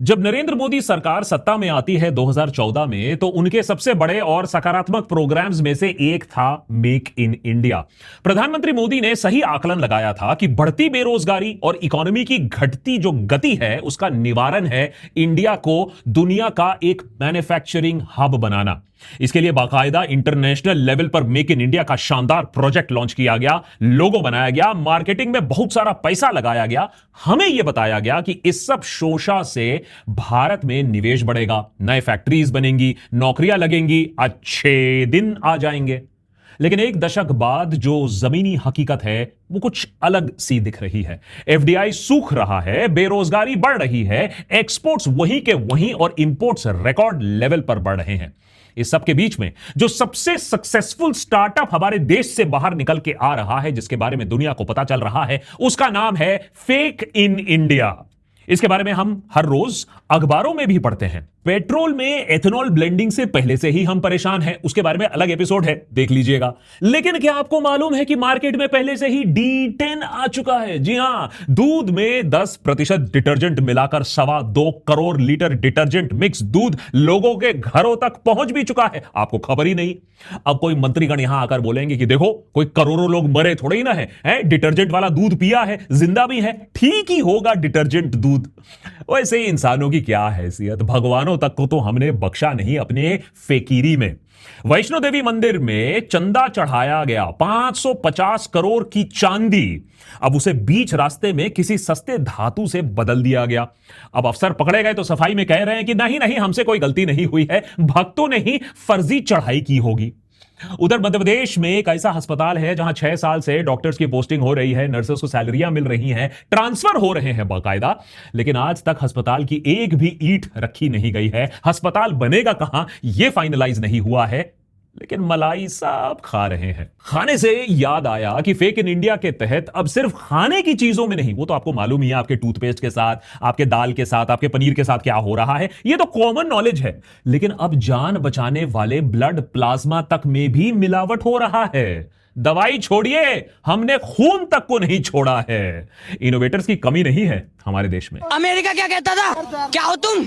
जब नरेंद्र मोदी सरकार सत्ता में आती है 2014 में, तो उनके सबसे बड़े और सकारात्मक प्रोग्राम्स में से एक था मेक इन इंडिया। प्रधानमंत्री मोदी ने सही आकलन लगाया था कि बढ़ती बेरोजगारी और इकोनॉमी की घटती जो गति है, उसका निवारण है इंडिया को दुनिया का एक मैन्युफैक्चरिंग हब बनाना। इसके लिए बाकायदा इंटरनेशनल लेवल पर मेक इन इंडिया का शानदार प्रोजेक्ट लॉन्च किया गया, लोगो बनाया गया, मार्केटिंग में बहुत सारा पैसा लगाया गया। हमें यह बताया गया कि इस सब शोषा से भारत में निवेश बढ़ेगा, नए फैक्ट्रीज बनेंगी, नौकरियां लगेंगी, अच्छे दिन आ जाएंगे। लेकिन एक दशक बाद जो जमीनी हकीकत है वो कुछ अलग सी दिख रही है। एफडीआई सूख रहा है, बेरोजगारी बढ़ रही है, एक्सपोर्ट्स वहीं के वहीं और इंपोर्ट्स रिकॉर्ड लेवल पर बढ़ रहे हैं। इस सब के बीच में जो सबसे सक्सेसफुल स्टार्टअप हमारे देश से बाहर निकल के आ रहा है, जिसके बारे में दुनिया को पता चल रहा है, उसका नाम है फेक इन इंडिया। इसके बारे में हम हर रोज अखबारों में भी पढ़ते हैं। पेट्रोल में एथेनॉल ब्लेंडिंग से पहले से ही हम परेशान हैं, उसके बारे में अलग एपिसोड है, देख लीजिएगा। लेकिन क्या आपको मालूम है कि मार्केट में पहले से ही D10 आ चुका है? जी हां, दूध में 10% डिटर्जेंट मिलाकर 2.25 करोड़ लीटर डिटर्जेंट मिक्स दूध लोगों के घरों तक पहुंच भी चुका है, आपको खबर ही नहीं। अब कोई मंत्रीगण यहां आकर बोलेंगे कि देखो, कोई करोड़ों लोग मरे थोड़े ही ना है, डिटर्जेंट वाला दूध पिया है, जिंदा भी है, ठीक ही होगा डिटर्जेंट दूध। वैसे ही इंसानों की क्या हैसियत, भगवानों तक को तो हमने बख्शा नहीं अपने फेकीरी में। वैष्णो देवी मंदिर में चंदा चढ़ाया गया 550 करोड़ की चांदी, अब उसे बीच रास्ते में किसी सस्ते धातु से बदल दिया गया। अब अफसर पकड़े गए तो सफाई में कह रहे हैं कि नहीं नहीं, हमसे कोई गलती नहीं हुई है, भक्तों ने ही फर्जी चढ़ाई की होगी। उधर मध्य प्रदेश में एक ऐसा अस्पताल है जहां 6 साल से डॉक्टर्स की पोस्टिंग हो रही है, नर्सेस को सैलरियां मिल रही हैं, ट्रांसफर हो रहे हैं बाकायदा, लेकिन आज तक अस्पताल की एक भी ईंट रखी नहीं गई है। अस्पताल बनेगा कहां, यह फाइनलाइज नहीं हुआ है, लेकिन मलाई सब खा रहे हैं। खाने से याद आया कि फेक इन इंडिया के तहत अब सिर्फ खाने की चीजों में नहीं, वो तो आपको मालूम ही है, आपके टूथपेस्ट के साथ, आपके दाल के साथ, आपके पनीर के साथ क्या हो रहा है, ये तो कॉमन नॉलेज है। लेकिन अब जान बचाने वाले ब्लड प्लाज्मा तक में भी मिलावट हो रहा है। दवाई छोड़िए, हमने खून तक को नहीं छोड़ा है। इनोवेटर्स की कमी नहीं है हमारे देश में। अमेरिका क्या कहता था, क्या हो तुम,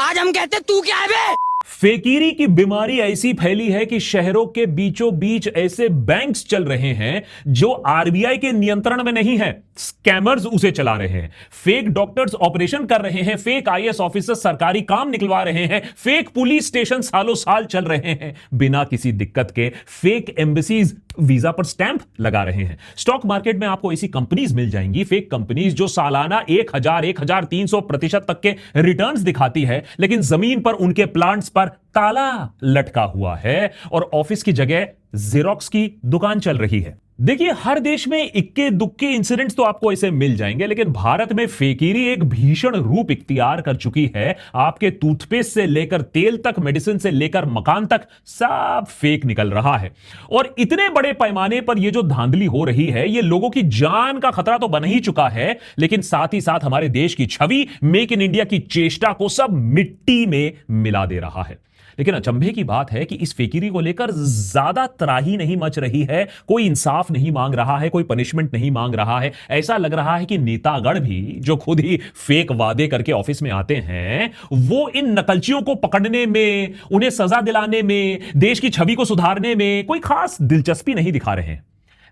आज हम कहते तू क्या है बे। फेकीरी की बीमारी ऐसी फैली है कि शहरों के बीचों बीच ऐसे बैंक्स चल रहे हैं जो आरबीआई के नियंत्रण में नहीं है, स्कैमर्स उसे चला रहे हैं। फेक डॉक्टर्स ऑपरेशन कर रहे हैं, फेक आईएएस ऑफिसर सरकारी काम निकलवा रहे हैं, फेक पुलिस स्टेशन सालों साल चल रहे हैं बिना किसी दिक्कत के, फेक एम्बेसीज वीजा पर स्टैंप लगा रहे हैं। स्टॉक मार्केट में आपको ऐसी कंपनीज मिल जाएंगी, फेक कंपनीज जो सालाना 1300% तक के रिटर्न्स दिखाती है, लेकिन जमीन पर उनके प्लांट्स पर ताला लटका हुआ है और ऑफिस की जगह जेरोक्स की दुकान चल रही है। देखिए, हर देश में इक्के दुक्के इंसिडेंट्स तो आपको ऐसे मिल जाएंगे, लेकिन भारत में फेकीरी एक भीषण रूप इख्तियार कर चुकी है। आपके टूथपेस्ट से लेकर तेल तक, मेडिसिन से लेकर मकान तक, सब फेक निकल रहा है। और इतने बड़े पैमाने पर यह जो धांधली हो रही है, यह लोगों की जान का खतरा तो बन ही चुका है, लेकिन साथ ही साथ हमारे देश की छवि, मेक इन इंडिया की चेष्टा को सब मिट्टी में मिला दे रहा है। लेकिन अचंभे की बात है कि इस फेकीरी को लेकर ज्यादा त्राही नहीं मच रही है, कोई इंसाफ नहीं मांग रहा है, कोई पनिशमेंट नहीं मांग रहा है। ऐसा लग रहा है कि नेतागण भी, जो खुद ही फेक वादे करके ऑफिस में आते हैं, वो इन नकलचियों को पकड़ने में, उन्हें सजा दिलाने में, देश की छवि को सुधारने में कोई खास दिलचस्पी नहीं दिखा रहे हैं।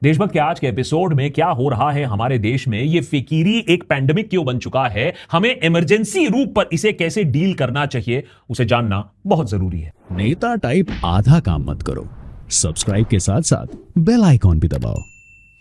देशभक्त के आज के एपिसोड में क्या हो रहा है हमारे देश में, यह फेकीरी एक पैंडेमिक क्यों बन चुका है, हमें इमरजेंसी रूप पर इसे कैसे डील करना चाहिए, उसे जानना बहुत जरूरी है। नेता टाइप आधा काम मत करो, सब्सक्राइब के साथ साथ बेल आइकॉन भी दबाओ।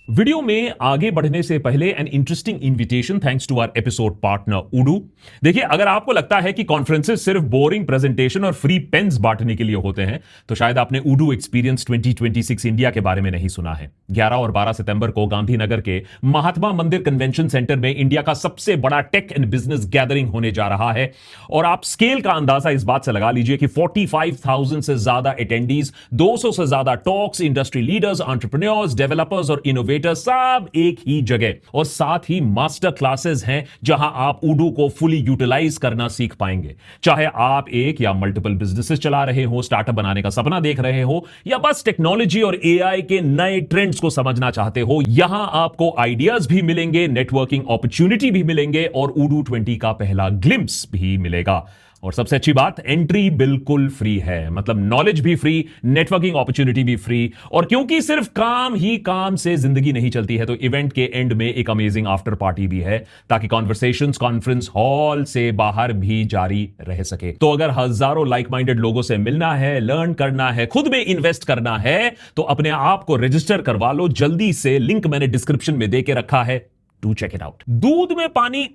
वीडियो में आगे बढ़ने से पहले an interesting invitation thanks to our episode partner उडू। देखिए, अगर आपको लगता है कि कॉन्फ्रेंसेस सिर्फ बोरिंग प्रेजेंटेशन और फ्री पेन्स बांटने के लिए होते हैं, तो शायद आपने उडू एक्सपीरियंस 2026 इंडिया के बारे में नहीं सुना है। 11 और 12 सितंबर को गांधीनगर के महात्मा मंदिर कन्वेंशन सेंटर में इंडिया का सबसे बड़ा टेक एंड बिजनेस गैदरिंग होने जा रहा है। और आप स्केल का अंदाजा इस बात से लगा लीजिए कि 45,000 से ज्यादा अटेंडीज, 200 से ज्यादा talks, industry leaders, entrepreneurs, developers और इनोवेटर्स कैलकुलेटर सब एक ही जगह, और साथ ही मास्टर क्लासेस हैं जहां आप उडू को फुली यूटिलाइज करना सीख पाएंगे। चाहे आप एक या मल्टीपल बिजनेसेस चला रहे हो, स्टार्टअप बनाने का सपना देख रहे हो, या बस टेक्नोलॉजी और एआई के नए ट्रेंड्स को समझना चाहते हो, यहां आपको आइडियाज भी मिलेंगे, नेटवर्किंग अपॉर्चुनिटी भी मिलेंगे और उडू 20 का पहला ग्लिम्स भी मिलेगा। और सबसे अच्छी बात, एंट्री बिल्कुल फ्री है, मतलब नॉलेज भी फ्री, नेटवर्किंग अपॉर्चुनिटी भी फ्री। और क्योंकि सिर्फ काम ही काम से जिंदगी नहीं चलती है, तो इवेंट के एंड में एक अमेजिंग आफ्टर पार्टी भी है, ताकि कॉन्वर्सेशंस कॉन्फ्रेंस हॉल से बाहर भी जारी रह सके। तो अगर हजारों लाइक माइंडेड लोगों से मिलना है, लर्न करना है, खुद में इन्वेस्ट करना है, तो अपने आप को रजिस्टर करवा लो जल्दी से। लिंक मैंने डिस्क्रिप्शन में दे के रखा है, टू चेक इट आउट। दूध में पानी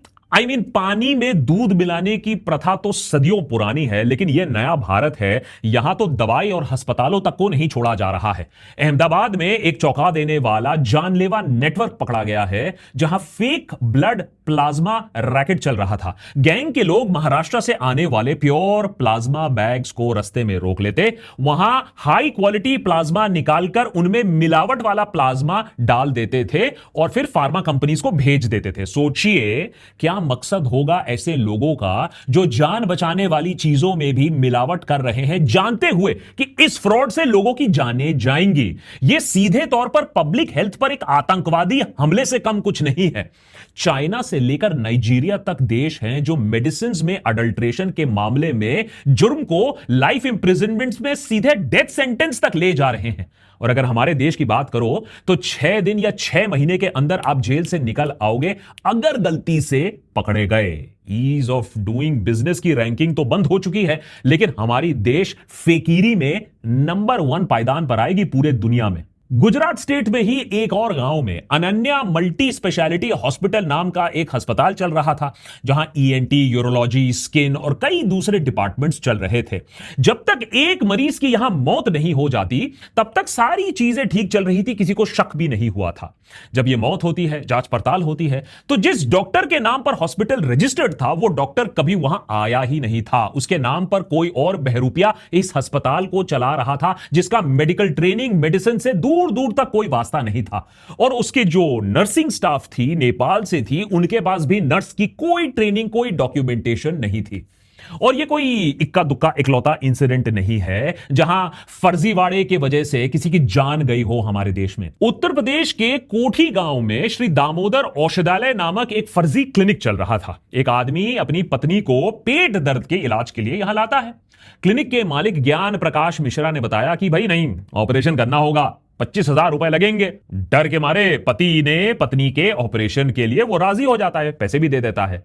पानी में दूध मिलाने की प्रथा तो सदियों पुरानी है, लेकिन यह नया भारत है, यहां तो दवाई और अस्पतालों तक को नहीं छोड़ा जा रहा है। अहमदाबाद में एक चौंका देने वाला जानलेवा नेटवर्क पकड़ा गया है, जहां फेक ब्लड प्लाज्मा रैकेट चल रहा था। गैंग के लोग महाराष्ट्र से आने वाले प्योर प्लाज्मा बैग्स को रास्ते में रोक लेते, वहां हाई क्वालिटी प्लाज्मा निकालकर उनमें मिलावट वाला प्लाज्मा डाल देते थे और फिर फार्मा कंपनीज को भेज देते थे। सोचिए क्या मकसद होगा ऐसे लोगों का जो जान बचाने वाली चीजों में भी मिलावट कर रहे हैं, जानते हुए कि इस फ्रॉड से लोगों की जानें जाएंगी। यह सीधे तौर पर पब्लिक हेल्थ पर एक आतंकवादी हमले से कम कुछ नहीं है। चाइना से लेकर नाइजीरिया तक देश हैं जो मेडिसिन में अडल्ट्रेशन के मामले में जुर्म को लाइफ इंप्रिजनमेंट में सीधे डेथ सेंटेंस तक ले जा रहे हैं। और अगर हमारे देश की बात करो तो 6 दिन या 6 महीने के अंदर आप जेल से निकल आओगे अगर गलती से पकड़े गए। ईज ऑफ डूइंग बिजनेस की रैंकिंग तो बंद हो चुकी है, लेकिन हमारी देश फेकीरी में नंबर 1 पायदान पर आएगी पूरे दुनिया में। गुजरात स्टेट में ही एक और गांव में अनन्या मल्टी स्पेशलिटी हॉस्पिटल नाम का एक अस्पताल चल रहा था, जहां ईएनटी, यूरोलॉजी, स्किन और कई दूसरे डिपार्टमेंट्स चल रहे थे। जब तक एक मरीज की यहां मौत नहीं हो जाती, तब तक सारी चीजें ठीक चल रही थी, किसी को शक भी नहीं हुआ था। जब यह मौत होती है, जांच पड़ताल होती है, तो जिस डॉक्टर के नाम पर हॉस्पिटल रजिस्टर्ड था, वो डॉक्टर कभी वहां आया ही नहीं था। उसके नाम पर कोई और बहरूपिया इस अस्पताल को चला रहा था, जिसका मेडिकल ट्रेनिंग मेडिसिन से दूर दूर तक कोई वास्ता नहीं था। और उसके जो नर्सिंग स्टाफ थी, नेपाल से थी, उनके पास भी नर्स की कोई ट्रेनिंग, कोई डॉक्यूमेंटेशन नहीं थी। और यह कोई इक्का दुक्का इकलौता इंसिडेंट नहीं है जहां फर्जीवाड़े की वजह से किसी की जान गई हो हमारे देश में। उत्तर प्रदेश के कोठी गांव में श्री दामोदर औषधालय नामक एक फर्जी क्लिनिक चल रहा था। एक आदमी अपनी पत्नी को पेट दर्द के इलाज के लिए यहां लाता है। क्लिनिक के मालिक ज्ञान प्रकाश मिश्रा ने बताया कि भाई नहीं, ऑपरेशन करना होगा, 25,000 रुपए लगेंगे। डर के मारे पति ने पत्नी के ऑपरेशन के लिए वो राजी हो जाता है, पैसे भी दे देता है।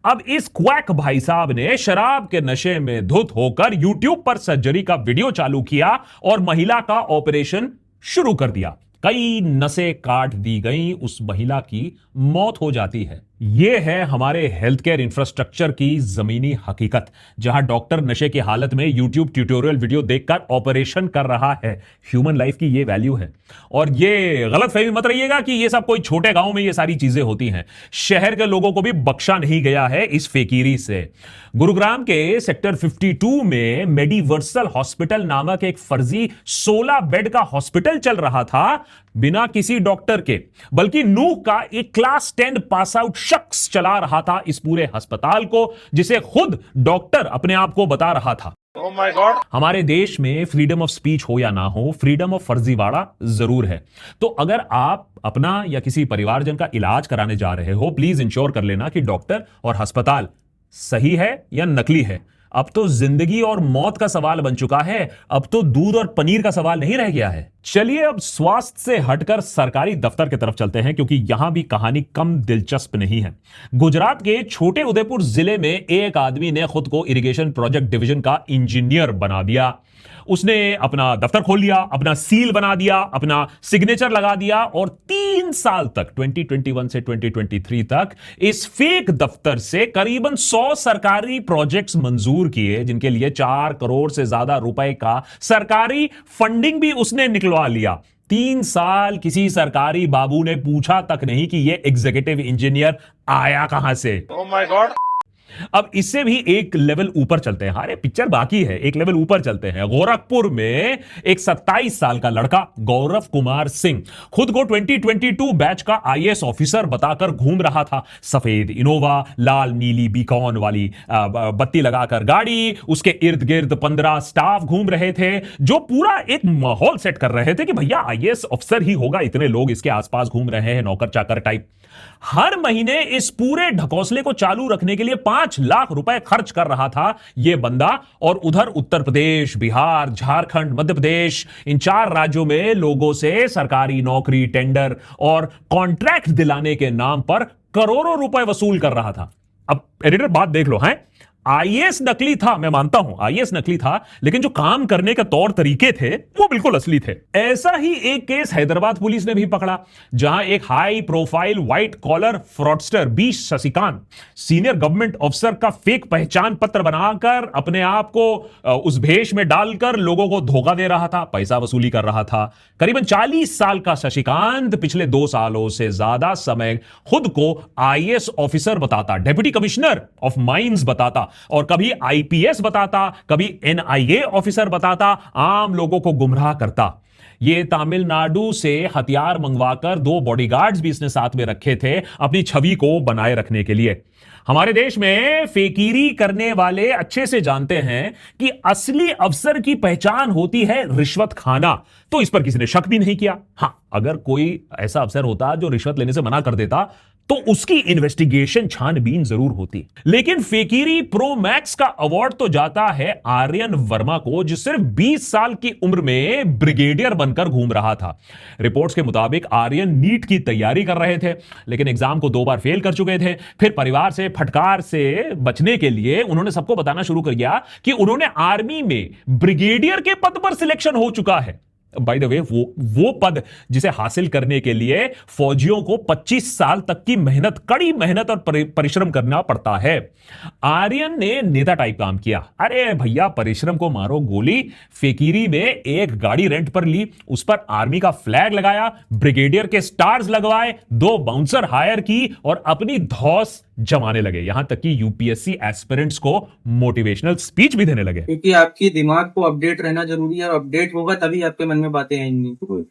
अब इस क्वैक भाई साहब ने शराब के नशे में धुत होकर यूट्यूब पर सर्जरी का वीडियो चालू किया और महिला का ऑपरेशन शुरू कर दिया। कई नसें काट दी गई, उस महिला की मौत हो जाती है। यह है हमारे हेल्थ केयर इंफ्रास्ट्रक्चर की जमीनी हकीकत, जहां डॉक्टर नशे की हालत में यूट्यूब ट्यूटोरियल वीडियो देखकर ऑपरेशन कर रहा है। ह्यूमन लाइफ की यह वैल्यू है। और यह गलतफहमी मत रहिएगा कि यह सब कोई छोटे गांव में यह सारी चीजें होती हैं। शहर के लोगों को भी बख्शा नहीं गया है इस फेकीरी से। गुरुग्राम के सेक्टर 52 में मेडिवर्सल हॉस्पिटल नामक एक फर्जी 16 बेड का हॉस्पिटल चल रहा था, बिना किसी डॉक्टर के, बल्कि नूह का एक क्लास 10 पास आउट शख्स चला रहा था इस पूरे अस्पताल को, जिसे खुद डॉक्टर अपने आप को बता रहा था। Oh my God! हमारे देश में फ्रीडम ऑफ स्पीच हो या ना हो, फ्रीडम ऑफ फर्जीवाड़ा जरूर है। तो अगर आप अपना या किसी परिवारजन का इलाज कराने जा रहे हो, प्लीज इंश्योर कर लेना कि डॉक्टर और अस्पताल सही है या नकली है। अब तो जिंदगी और मौत का सवाल बन चुका है, अब तो दूध और पनीर का सवाल नहीं रह गया है। चलिए अब स्वास्थ्य से हटकर सरकारी दफ्तर की तरफ चलते हैं, क्योंकि यहां भी कहानी कम दिलचस्प नहीं है। गुजरात के छोटे उदेपुर जिले में एक आदमी ने खुद को इरिगेशन प्रोजेक्ट डिवीजन का इंजीनियर बना दिया। उसने अपना दफ्तर खोल लिया, अपना सील बना दिया, अपना सिग्नेचर लगा दिया और 3 साल तक 2021 से 2023 तक इस फेक दफ्तर से करीबन 100 सरकारी प्रोजेक्ट्स मंजूर किए, जिनके लिए 4 करोड़ से ज्यादा रुपए का सरकारी फंडिंग भी उसने निकलवा लिया। 3 साल किसी सरकारी बाबू ने पूछा तक नहीं कि यह एग्जीक्यूटिव इंजीनियर आया कहां से। Oh my God! अब इससे भी एक लेवल ऊपर चलते हैं, अरे पिक्चर बाकी है, एक लेवल ऊपर चलते हैं। गोरखपुर में एक 27 साल का लड़का गौरव कुमार सिंह खुद को 2022 बैच का आईएएस ऑफिसर बताकर घूम रहा था। सफेद इनोवा, लाल नीली बीकॉन वाली बत्ती लगाकर गाड़ी, उसके इर्द गिर्द 15 स्टाफ घूम रहे थे जो पूरा एक माहौल सेट कर रहे थे कि भैया आईएएस ऑफिसर ही होगा, इतने लोग इसके आसपास घूम रहे हैं, नौकर चाकर टाइप। हर महीने इस पूरे ढकोसले को चालू रखने के लिए 5 लाख रुपए खर्च कर रहा था यह बंदा। और उधर उत्तर प्रदेश, बिहार, झारखंड, मध्य प्रदेश, इन 4 राज्यों में लोगों से सरकारी नौकरी, टेंडर और कॉन्ट्रैक्ट दिलाने के नाम पर करोड़ों रुपए वसूल कर रहा था। अब एडिटर बात देख लो, है आईएएस नकली था, मैं मानता हूं आईएएस नकली था, लेकिन जो काम करने के तौर तरीके थे वो बिल्कुल असली थे। ऐसा ही एक केस हैदराबाद पुलिस ने भी पकड़ा, जहां एक high profile white collar fraudster B Shashikant senior government officer का फेक पहचान पत्र बनाकर अपने आप को उस भेष में डालकर लोगों को धोखा दे रहा था, पैसा वसूली कर रहा था। करीबन 40 साल का शशिकांत पिछले 2 सालों से ज्यादा समय खुद को आईएएस ऑफिसर बताता, डिप्टी कमिश्नर ऑफ माइंस बताता, और कभी आईपीएस बताता, कभी एनआईए ऑफिसर बताता, आम लोगों को गुमराह करता। ये तमिलनाडु से हथियार मंगवाकर 2 बॉडीगार्ड्स भी इसने साथ में रखे थे अपनी छवि को बनाए रखने के लिए। हमारे देश में फेकीरी करने वाले अच्छे से जानते हैं कि असली अफसर की पहचान होती है रिश्वत खाना। तो इस पर किसी ने शक भी नहीं किया। हां, अगर कोई ऐसा अफसर होता जो रिश्वत लेने से मना कर देता तो उसकी इन्वेस्टिगेशन छानबीन जरूर होती। लेकिन फेकीरी प्रो मैक्स का अवार्ड तो जाता है आर्यन वर्मा को, जो सिर्फ 20 साल की उम्र में ब्रिगेडियर बनकर घूम रहा था। रिपोर्ट्स के मुताबिक आर्यन नीट की तैयारी कर रहे थे, लेकिन एग्जाम को 2 बार फेल कर चुके थे। फिर परिवार से फटकार से बचने के लिए उन्होंने सबको बताना शुरू कर दिया कि उन्होंने आर्मी में ब्रिगेडियर के पद पर सिलेक्शन हो चुका है। बाय द वे, वो पद जिसे हासिल करने के लिए फौजियों को 25 साल तक की मेहनत, कड़ी मेहनत और परिश्रम करना पड़ता है। आर्यन ने नेता टाइप काम किया। अरे भैया, परिश्रम को मारो गोली। फेकीरी में एक गाड़ी रेंट पर ली, उस पर आर्मी का फ्लैग लगाया, ब्रिगेडियर के स्टार्स लगवाए, 2 बाउंसर हायर की और अपनी धौस जमाने लगे। यहां तक कि यूपीएससी एस्पिरेंट्स को मोटिवेशनल स्पीच भी देने लगे। क्योंकि आपकी दिमाग को अपडेट रहना जरूरी है, और अपडेट होगा तभी आपके मन में बातें आएंगी।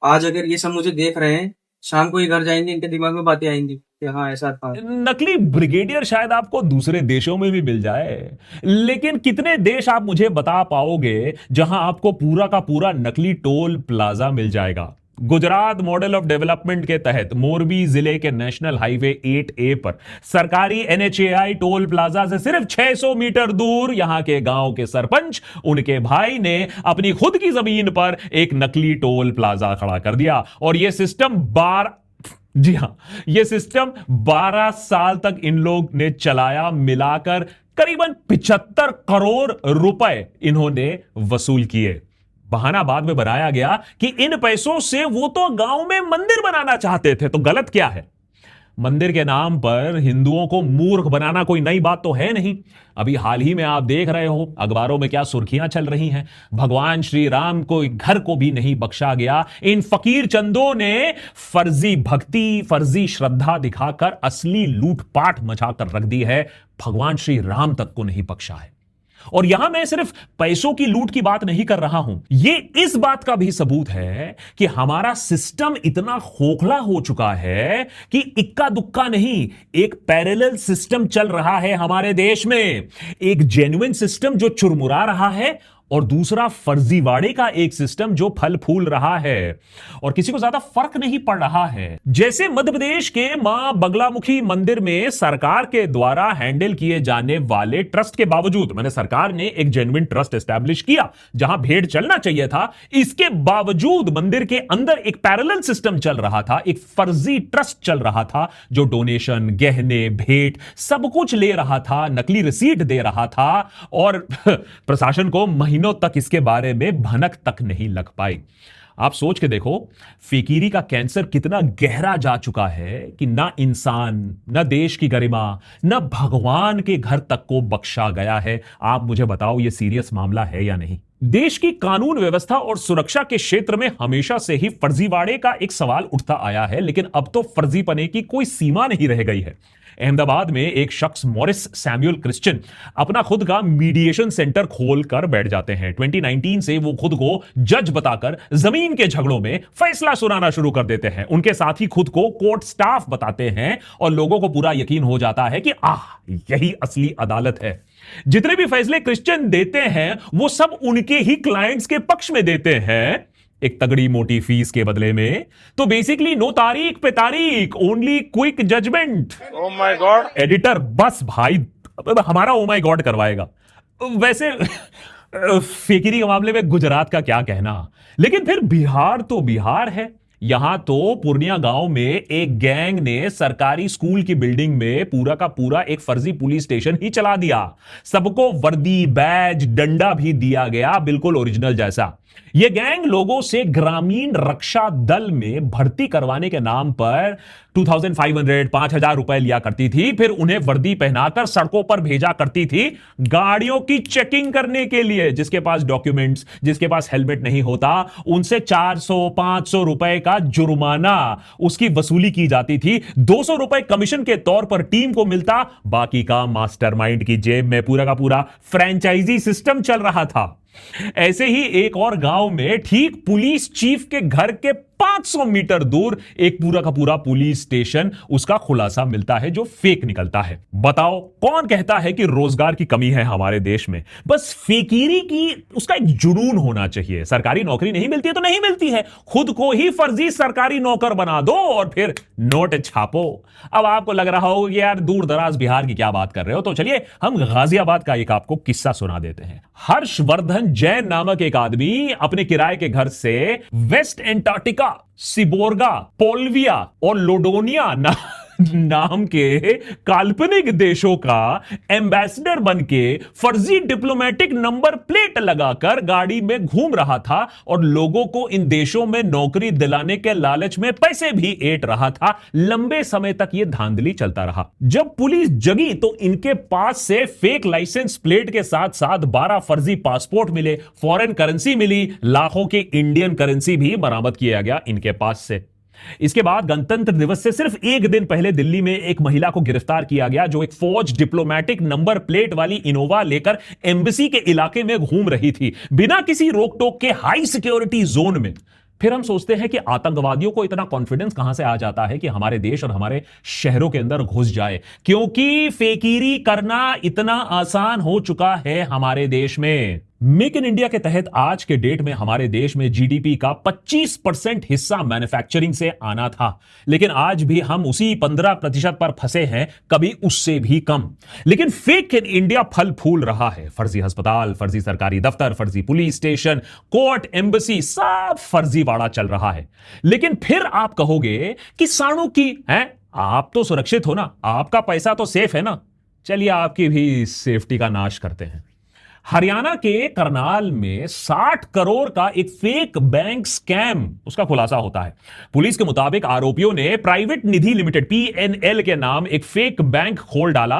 आज अगर ये सब मुझे देख रहे हैं, शाम को ही घर जाएंगे, इनके दिमाग में बातें आएंगी कि हाँ ऐसा था। नकली ब्रिगेडियर शायद आपको दूसरे देशों में भी मिल जाए, लेकिन कितने देश आप मुझे बता पाओगे जहां आपको पूरा का पूरा नकली टोल प्लाजा मिल जाएगा। गुजरात मॉडल ऑफ डेवलपमेंट के तहत मोरबी जिले के नेशनल हाईवे 8A पर सरकारी एनएचएआई टोल प्लाजा से सिर्फ 600 मीटर दूर यहां के गांव के सरपंच, उनके भाई ने अपनी खुद की जमीन पर एक नकली टोल प्लाजा खड़ा कर दिया। और यह सिस्टम 12 साल तक इन लोग ने चलाया। मिलाकर करीबन 75 करोड़ रुपए इन्होंने वसूल किए। बहाना बाद में बनाया गया कि इन पैसों से वो तो गांव में मंदिर बनाना चाहते थे। तो गलत क्या है? मंदिर के नाम पर हिंदुओं को मूर्ख बनाना कोई नई बात तो है नहीं। अभी हाल ही में आप देख रहे हो अखबारों में क्या सुर्खियां चल रही हैं। भगवान श्री राम को घर को भी नहीं बख्शा गया। इन फकीर चंदों ने फर्जी भक्ति, फर्जी श्रद्धा दिखाकर असली लूटपाट मचाकर रख दी है। भगवान श्री राम तक को नहीं बख्शा है। और यहां मैं सिर्फ पैसों की लूट की बात नहीं कर रहा हूं, यह इस बात का भी सबूत है कि हमारा सिस्टम इतना खोखला हो चुका है कि इक्का दुक्का नहीं, एक पैरेलल सिस्टम चल रहा है हमारे देश में। एक जेन्युइन सिस्टम जो चुरमुरा रहा है, और दूसरा फर्जीवाड़े का एक सिस्टम जो फल फूल रहा है, और किसी को ज्यादा फर्क नहीं पड़ रहा है। जैसे मध्य प्रदेश के मां बगलामुखी मंदिर में सरकार के द्वारा हैंडल किए जाने वाले ट्रस्ट के बावजूद, मैंने सरकार ने एक जेन्युइन ट्रस्ट एस्टैब्लिश किया जहां भेड़ चलना चाहिए था, इसके बावजूद मंदिर के अंदर एक पैरेलल सिस्टम चल रहा था, एक फर्जी ट्रस्ट चल रहा था जो डोनेशन, गहने, भेंट सब कुछ ले रहा था, नकली रिसीट दे रहा था, और प्रशासन को महीनों तक इसके बारे में भनक तक नहीं लग पाई। आप सोच के देखो फेकीरी का कैंसर कितना गहरा जा चुका है कि ना इंसान, ना देश की गरिमा, ना भगवान के घर तक को बख्शा गया है। आप मुझे बताओ यह सीरियस मामला है या नहीं? देश की कानून व्यवस्था और सुरक्षा के क्षेत्र में हमेशा से ही फर्जीवाड़े का एक सवाल उठता आया है, लेकिन अब तो फर्जीपने की कोई सीमा नहीं रह गई है। अहमदाबाद में एक शख्स मॉरिस सैमुअल क्रिश्चियन अपना खुद का मीडिएशन सेंटर खोलकर बैठ जाते हैं। 2019 से वो खुद को जज बताकर जमीन के झगड़ों में फैसला सुनाना शुरू कर देते हैं। उनके साथ ही खुद को कोर्ट स्टाफ बताते हैं और लोगों को पूरा यकीन हो जाता है कि यही असली अदालत है। जितने भी फैसले क्रिश्चियन देते हैं वो सब उनके ही क्लाइंट्स के पक्ष में देते हैं, एक तगड़ी मोटी फीस के बदले में। तो बेसिकली नो तारीख पे तारीख, only quick judgement. Oh my god editor, बस भाई हमारा ओ माय गॉड करवाएगा। वैसे फेकिरी के मामले में गुजरात का क्या कहना, लेकिन फिर बिहार तो बिहार है। यहां तो पूर्णिया गांव में एक गैंग ने सरकारी स्कूल की बिल्डिंग में पूरा का पूरा एक फर्जी पुलिस स्टेशन ही चला दिया। सबको वर्दी, बैज, डंडा भी दिया गया, बिल्कुल ओरिजिनल जैसा। यह गैंग लोगों से ग्रामीण रक्षा दल में भर्ती करवाने के नाम पर 2500-5000 रुपए लिया करती थी। फिर उन्हें वर्दी पहनाकर सड़कों पर भेजा करती थी गाड़ियों की चेकिंग करने के लिए। जिसके पास डॉक्यूमेंट्स, जिसके पास हेलमेट नहीं होता, उनसे 400-500 रुपए का जुर्माना उसकी वसूली की जाती थी। 200 रुपए कमीशन के तौर पर टीम को मिलता, बाकी का मास्टरमाइंड की जेब में पूरा का पूरा फ्रेंचाइजी सिस्टम चल रहा था। ऐसे ही एक और गांव में ठीक पुलिस चीफ के घर के 500 मीटर दूर एक पूरा का पूरा पुलिस स्टेशन, उसका खुलासा मिलता है जो फेक निकलता है। बताओ कौन कहता है कि रोजगार की कमी है हमारे देश में? बस फेकीरी की उसका एक जुनून होना चाहिए। सरकारी नौकरी नहीं मिलती है तो नहीं मिलती है, खुद को ही फर्जी सरकारी नौकर बना दो और फिर नोट छापो। अब आपको लग रहा हो कि यार दूर दराज बिहार की क्या बात कर रहे हो, तो चलिए हम गाजियाबाद का एक आपको किस्सा सुना देते हैं। हर्षवर्धन जैन नामक एक आदमी अपने किराए के घर से वेस्ट एंटार्क्टिका, सिबोर्गा, पोल्विया और लोडोनिया नाम के काल्पनिक देशों का एम्बेसडर बनके फर्जी डिप्लोमेटिक नंबर प्लेट लगाकर गाड़ी में घूम रहा था और लोगों को इन देशों में नौकरी दिलाने के लालच में पैसे भी ऐंठ रहा था। लंबे समय तक यह धांधली चलता रहा। जब पुलिस जगी तो इनके पास से फेक लाइसेंस प्लेट के साथ साथ 12 फर्जी पासपोर्ट मिले, फॉरेन करेंसी मिली, लाखों की इंडियन करेंसी भी बरामद किया गया इनके पास से। इसके बाद गणतंत्र दिवस से सिर्फ एक दिन पहले दिल्ली में एक महिला को गिरफ्तार किया गया जो एक फौज डिप्लोमेटिक नंबर प्लेट वाली इनोवा लेकर एम्बेसी के इलाके में घूम रही थी, बिना किसी रोक टोक के हाई सिक्योरिटी जोन में। फिर हम सोचते हैं कि आतंकवादियों को इतना कॉन्फिडेंस कहां से आ जाता है कि हमारे देश और हमारे शहरों के अंदर घुस जाए, क्योंकि फेकीरी करना इतना आसान हो चुका है हमारे देश में। मेक इन इंडिया के तहत आज के डेट में हमारे देश में जीडीपी का 25% हिस्सा मैन्युफैक्चरिंग से आना था, लेकिन आज भी हम उसी 15% पर फंसे हैं, कभी उससे भी कम। लेकिन फेक इन इंडिया फल फूल रहा है। फर्जी अस्पताल, फर्जी सरकारी दफ्तर, फर्जी पुलिस स्टेशन, कोर्ट, एम्बेसी, सब फर्जीवाड़ा चल रहा है। लेकिन फिर आप कहोगे कि साणु की हैं, आप तो सुरक्षित हो ना, आपका पैसा तो सेफ है ना। चलिए आपकी भी सेफ्टी का नाश करते हैं। हरियाणा के करनाल में 60 करोड़ का एक फेक बैंक स्कैम, उसका खुलासा होता है। पुलिस के मुताबिक आरोपियों ने प्राइवेट निधि लिमिटेड PNL के नाम एक फेक बैंक खोल डाला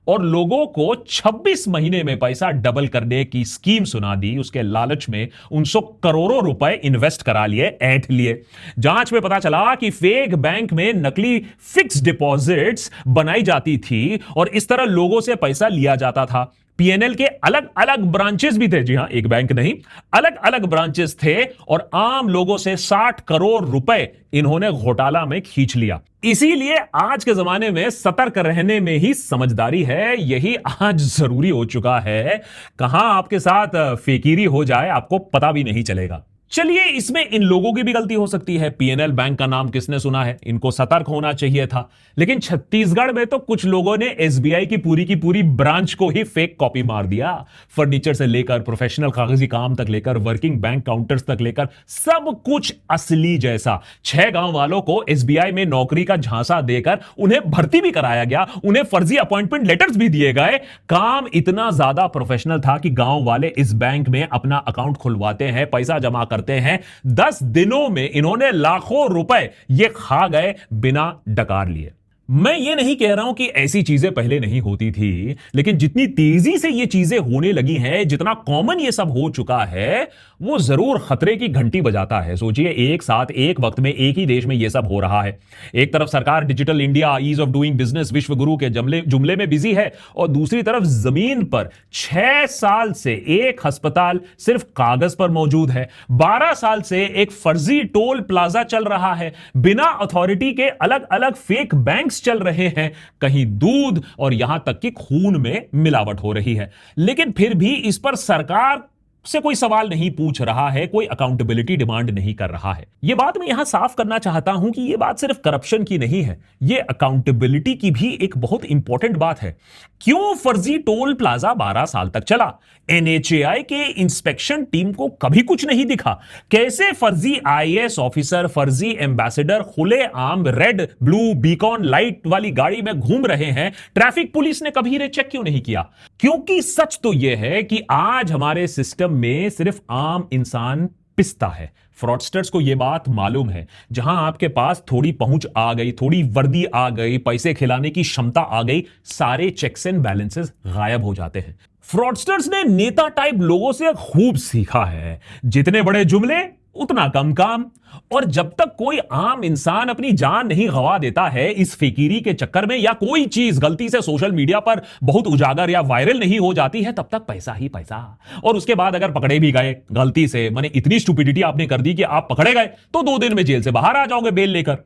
और लोगों को 26 महीने में पैसा डबल करने की स्कीम सुना दी। उसके लालच में उनसे करोड़ों रुपए इन्वेस्ट करा लिए, ऐंठ लिए। जांच में पता चला कि फेक बैंक में नकली फिक्स डिपॉजिट्स बनाई जाती थी और इस तरह लोगों से पैसा लिया जाता था। PNL के अलग अलग ब्रांचेस भी थे, जी हां, एक बैंक नहीं, अलग अलग ब्रांचेस थे और आम लोगों से 60 करोड़ रुपए इन्होंने घोटाला में खींच लिया। इसीलिए आज के जमाने में सतर्क रहने में ही समझदारी है, यही आज जरूरी हो चुका है। कहां आपके साथ फेकीरी हो जाए आपको पता भी नहीं चलेगा। चलिए इसमें इन लोगों की भी गलती हो सकती है। PNL बैंक का नाम किसने सुना है, इनको सतर्क होना चाहिए था। लेकिन छत्तीसगढ़ में तो कुछ लोगों ने SBI की पूरी ब्रांच को ही फेक कॉपी मार दिया। फर्नीचर से लेकर प्रोफेशनल कागजी काम तक लेकर वर्किंग बैंक काउंटर्स तक लेकर सब कुछ असली जैसा। 6 गांव वालों को SBI में नौकरी का झांसा देकर उन्हें भर्ती भी कराया गया, उन्हें फर्जी अपॉइंटमेंट लेटर्स भी दिए गए। काम इतना ज्यादा प्रोफेशनल था कि गांव वाले इस बैंक में अपना अकाउंट खुलवाते हैं, पैसा जमा करते हैं। 10 दिनों में इन्होंने लाखों रुपए ये खा गए बिना डकार लिए। मैं ये नहीं कह रहा हूं कि ऐसी चीजें पहले नहीं होती थी, लेकिन जितनी तेजी से ये चीजें होने लगी हैं, जितना कॉमन ये सब हो चुका है, वो जरूर खतरे की घंटी बजाता है। सोचिए, एक साथ एक वक्त में एक ही देश में ये सब हो रहा है। एक तरफ सरकार digital India, ease of doing business, विश्व गुरु के जुमले में बिजी है, और दूसरी तरफ जमीन पर 6 साल से एक अस्पताल सिर्फ कागज पर मौजूद है। 12 साल से एक फर्जी टोल प्लाजा चल रहा है। बिना अथॉरिटी के अलग अलग फेक बैंक्स चल रहे हैं। कहीं दूध और यहां तक कि खून में मिलावट हो रही है। लेकिन फिर भी इस पर सरकार से कोई सवाल नहीं पूछ रहा है, कोई अकाउंटेबिलिटी डिमांड नहीं कर रहा है। यह बात मैं यहां साफ करना चाहता हूं कि यह बात सिर्फ करप्शन की नहीं है, यह अकाउंटेबिलिटी की भी एक बहुत इंपॉर्टेंट बात है। क्यों फर्जी टोल प्लाजा 12 साल तक चला? एनएचएआई के इंस्पेक्शन टीम को कभी कुछ नहीं दिखा। कैसे फर्जी आईएएस ऑफिसर, फर्जी एम्बेसडर खुले आम रेड ब्लू बीकॉन लाइट वाली गाड़ी में घूम रहे हैं, ट्रैफिक पुलिस ने कभी चेक क्यों नहीं किया? क्योंकि सच तो यह है कि आज हमारे सिस्टम में सिर्फ आम इंसान पिसता है। फ्रॉडस्टर्स को यह बात मालूम है, जहां आपके पास थोड़ी पहुंच आ गई, थोड़ी वर्दी आ गई, पैसे खिलाने की क्षमता आ गई, सारे चेक्स एंड बैलेंसेस गायब हो जाते हैं। फ्रॉडस्टर्स ने नेता टाइप लोगों से खूब सीखा है, जितने बड़े जुमले उतना कम काम। और जब तक कोई आम इंसान अपनी जान नहीं गंवा देता है इस फिकीरी के चक्कर में, या कोई चीज गलती से सोशल मीडिया पर बहुत उजागर या वायरल नहीं हो जाती है, तब तक पैसा ही पैसा। और उसके बाद अगर पकड़े भी गए गलती से, माने इतनी स्टुपिडिटी आपने कर दी कि आप पकड़े गए, तो 2 दिन में जेल से बाहर आ जाओगे बेल लेकर।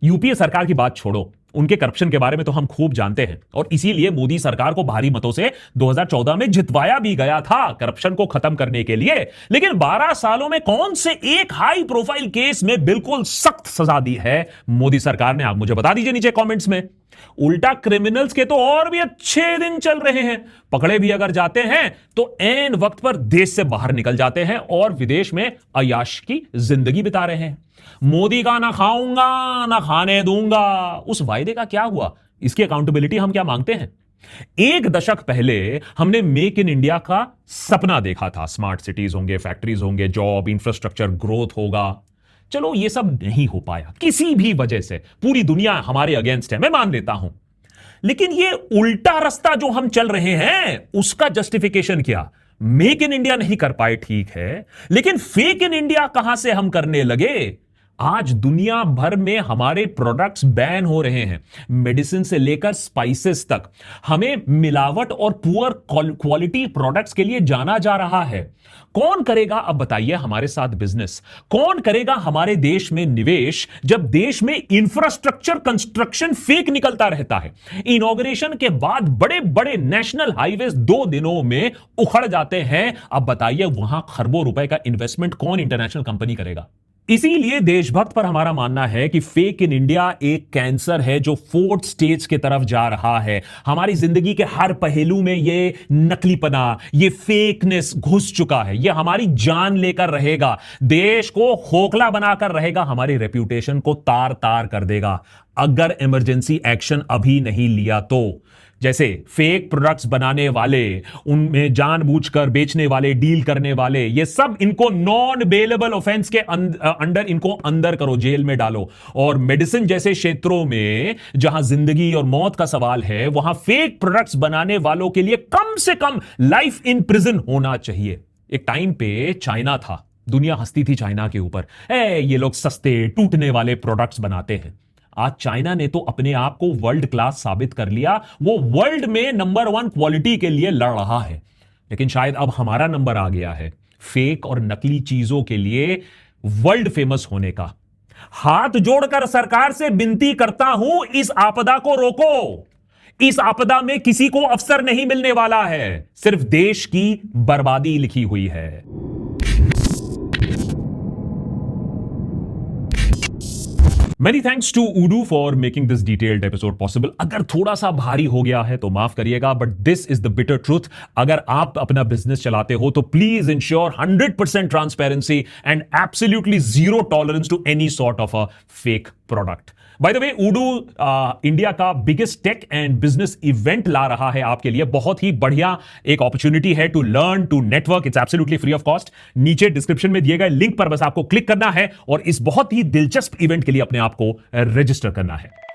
यूपीए सरकार की बात छोड़ो, उनके करप्शन के बारे में तो हम खूब जानते हैं, और इसीलिए मोदी सरकार को भारी मतों से 2014 में जितवाया भी गया था करप्शन को खत्म करने के लिए। लेकिन 12 सालों में कौन से एक हाई प्रोफाइल केस में बिल्कुल सख्त सजा दी है मोदी सरकार ने? आप मुझे बता दीजिए नीचे कमेंट्स में। उल्टा क्रिमिनल्स के तो और भी अच्छे दिन चल रहे हैं। पकड़े भी अगर जाते हैं तो ऐन वक्त पर देश से बाहर निकल जाते हैं और विदेश में अय्याश की जिंदगी बिता रहे हैं। मोदी का ना खाऊंगा ना खाने दूंगा, उस वायदे का क्या हुआ? इसकी अकाउंटेबिलिटी हम क्या मांगते हैं? 1 दशक पहले हमने मेक इन इंडिया का सपना देखा था। स्मार्ट सिटीज होंगे, फैक्ट्रीज होंगे, जॉब, इंफ्रास्ट्रक्चर ग्रोथ होगा। चलो ये सब नहीं हो पाया किसी भी वजह से, पूरी दुनिया हमारे अगेंस्ट है, मैं मान लेता हूं। लेकिन ये उल्टा रास्ता जो हम चल रहे हैं, उसका जस्टिफिकेशन क्या? मेक इन इंडिया नहीं कर पाए, ठीक है, लेकिन फेक इन इंडिया कहां से हम करने लगे? आज दुनिया भर में हमारे प्रोडक्ट्स बैन हो रहे हैं, मेडिसिन से लेकर स्पाइसेस तक। हमें मिलावट और पुअर क्वालिटी प्रोडक्ट्स के लिए जाना जा रहा है। कौन करेगा अब बताइए हमारे साथ बिजनेस? कौन करेगा हमारे देश में निवेश, जब देश में इंफ्रास्ट्रक्चर कंस्ट्रक्शन फेक निकलता रहता है? इनॉग्रेशन के बाद बड़े बड़े नेशनल हाईवेज 2 दिनों में उखड़ जाते हैं। अब बताइए वहां खरबों रुपए का इन्वेस्टमेंट कौन इंटरनेशनल कंपनी करेगा? इसीलिए देशभक्त पर हमारा मानना है कि फेक इन इंडिया एक कैंसर है जो 4th स्टेज की तरफ जा रहा है। हमारी जिंदगी के हर पहलू में ये नकलीपना, ये फेकनेस घुस चुका है। ये हमारी जान लेकर रहेगा, देश को खोखला बनाकर रहेगा, हमारी रेप्यूटेशन को तार तार कर देगा अगर इमरजेंसी एक्शन अभी नहीं लिया तो। जैसे फेक प्रोडक्ट्स बनाने वाले, उनमें जानबूझकर बेचने वाले, डील करने वाले, ये सब इनको नॉन बेलेबल ऑफेंस के अंडर इनको अंदर करो, जेल में डालो। और मेडिसिन जैसे क्षेत्रों में जहां जिंदगी और मौत का सवाल है, वहां फेक प्रोडक्ट्स बनाने वालों के लिए कम से कम लाइफ इन प्रिजन होना चाहिए। एक टाइम पे चाइना था, दुनिया हंसती थी चाइना के ऊपर, ये लोग सस्ते टूटने वाले प्रोडक्ट्स बनाते हैं। आज चाइना ने तो अपने आप को वर्ल्ड क्लास साबित कर लिया, वो वर्ल्ड में नंबर 1 क्वालिटी के लिए लड़ रहा है। लेकिन शायद अब हमारा नंबर आ गया है फेक और नकली चीजों के लिए वर्ल्ड फेमस होने का। हाथ जोड़कर सरकार से विनती करता हूं, इस आपदा को रोको। इस आपदा में किसी को अवसर नहीं मिलने वाला है, सिर्फ देश की बर्बादी लिखी हुई है। Many thanks to Udu for making this detailed episode possible. अगर थोड़ा सा भारी हो गया है तो माफ करिएगा, but this is the bitter truth. अगर आप अपना बिजनेस चलाते हो तो please ensure 100% transparency and absolutely zero tolerance to any sort of a fake product. By the way, Udu India का biggest tech and business event ला रहा है आपके लिए। बहुत ही बढ़िया एक अपॉर्चुनिटी है to learn, to network. It's absolutely free of cost. नीचे डिस्क्रिप्शन में दिए गए लिंक पर बस आपको क्लिक करना है और इस बहुत ही दिलचस्प इवेंट के लिए अपने आप को रजिस्टर करना है।